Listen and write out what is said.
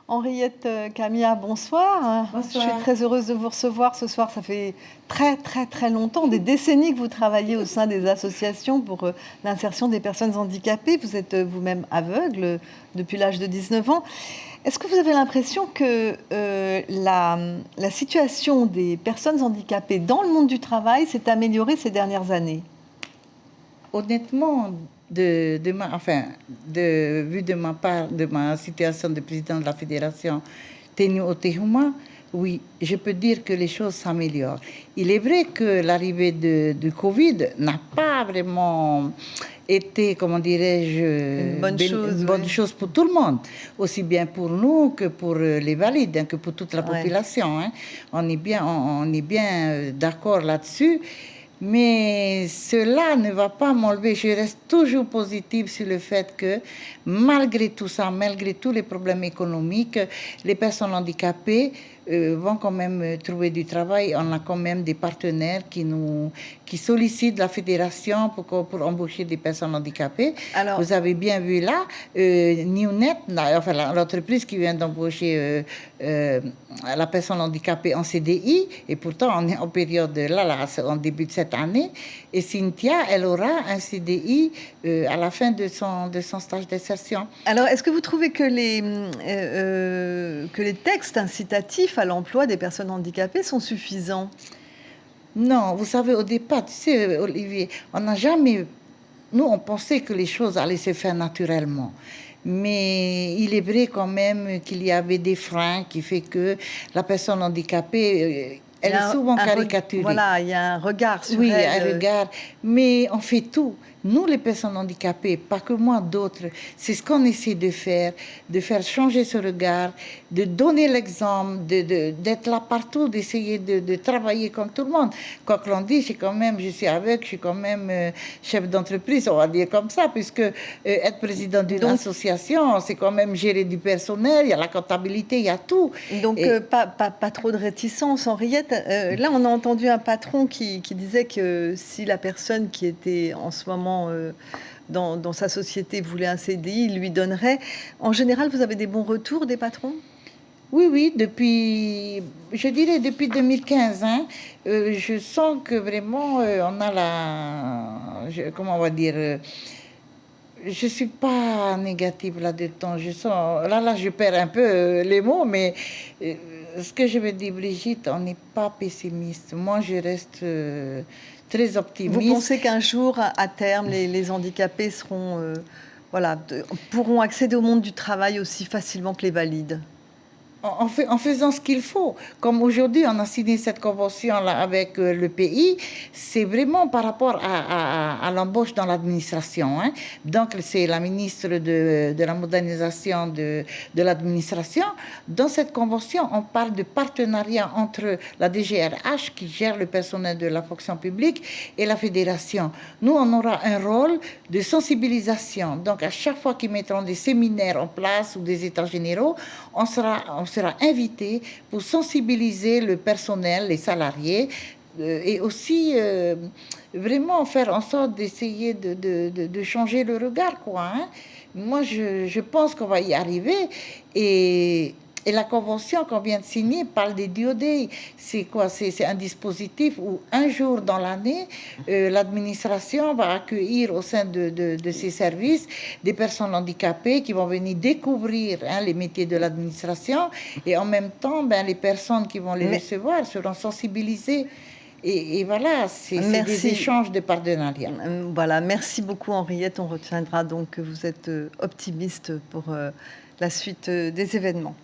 Henriette Camilla, bonsoir. Je Bonsoir. suis très heureuse de vous recevoir ce soir. Ça fait très longtemps, des décennies que vous travaillez au sein des associations pour l'insertion des personnes handicapées. Vous êtes vous-même aveugle depuis l'âge de 19 ans. Est-ce que vous avez l'impression que la situation des personnes handicapées dans le monde du travail s'est améliorée ces dernières années? Honnêtement, vu de ma part, de ma situation de président de la fédération Tenu Otehuma, oui, je peux dire que les choses s'améliorent. Il est vrai que l'arrivée du Covid n'a pas vraiment été, comment dirais-je, Une bonne chose pour tout le monde, aussi bien pour nous que pour les valides, hein, que pour toute la population. Hein. On est bien d'accord là-dessus. Mais cela ne va pas m'enlever. Je reste toujours positive sur le fait que, malgré tout ça, malgré tous les problèmes économiques, les personnes handicapées vont quand même trouver du travail. On a quand même des partenaires qui sollicitent la fédération pour embaucher des personnes handicapées. Alors, vous avez bien vu là, Newnet, l'entreprise qui vient d'embaucher la personne handicapée en CDI, et pourtant on est en période en début de cette année, et Cynthia, elle aura un CDI à la fin de son stage d'insertion. Alors, est-ce que vous trouvez que les textes incitatifs à l'emploi des personnes handicapées sont suffisants? Non, vous savez, au départ, tu sais, Olivier, nous, on pensait que les choses allaient se faire naturellement. Mais il est vrai quand même qu'il y avait des freins qui fait que la personne handicapée, elle est souvent caricaturée. Voilà, il y a un regard sur elle. Oui, un regard. Mais on fait tout. Nous, les personnes handicapées, pas que moi, d'autres, c'est ce qu'on essaie de faire changer ce regard, de donner l'exemple, d'être là partout, d'essayer de travailler comme tout le monde. Quoi que l'on dise, je suis aveugle, je suis quand même chef d'entreprise, on va dire comme ça, puisque être président d'une association, c'est quand même gérer du personnel, il y a la comptabilité, il y a tout. Donc, pas trop de réticence, Henriette. Là, on a entendu un patron qui disait que si la personne qui était en ce moment dans sa société voulait un CDI, il lui donnerait. En général, vous avez des bons retours des patrons? Oui, depuis 2015, hein, je sens que vraiment on a comment on va dire, je suis pas négative là-dedans. Je sens, là, je perds un peu les mots, mais ce que je veux dire, Brigitte, on n'est pas pessimiste. Moi, je reste très optimiste. Vous pensez qu'un jour, à terme, les handicapés pourront accéder au monde du travail aussi facilement que les valides? En faisant ce qu'il faut. Comme aujourd'hui, on a signé cette convention-là avec le pays, c'est vraiment par rapport à l'embauche dans l'administration. Hein. Donc, c'est la ministre de la modernisation de l'administration. Dans cette convention, on parle de partenariat entre la DGRH, qui gère le personnel de la fonction publique, et la fédération. Nous, on aura un rôle de sensibilisation. Donc, à chaque fois qu'ils mettront des séminaires en place ou des états généraux, on sera invité pour sensibiliser le personnel, les salariés, et aussi vraiment faire en sorte d'essayer de changer le regard, quoi. Hein. Moi, je pense qu'on va y arriver. Et la convention qu'on vient de signer parle des DOD. C'est quoi? C'est un dispositif où un jour dans l'année, l'administration va accueillir au sein de ses services des personnes handicapées qui vont venir découvrir les métiers de l'administration, et en même temps, les personnes qui vont les recevoir seront sensibilisées. Et voilà, c'est des échanges de partenariat. Voilà, merci beaucoup Henriette. On retiendra donc que vous êtes optimiste pour la suite des événements.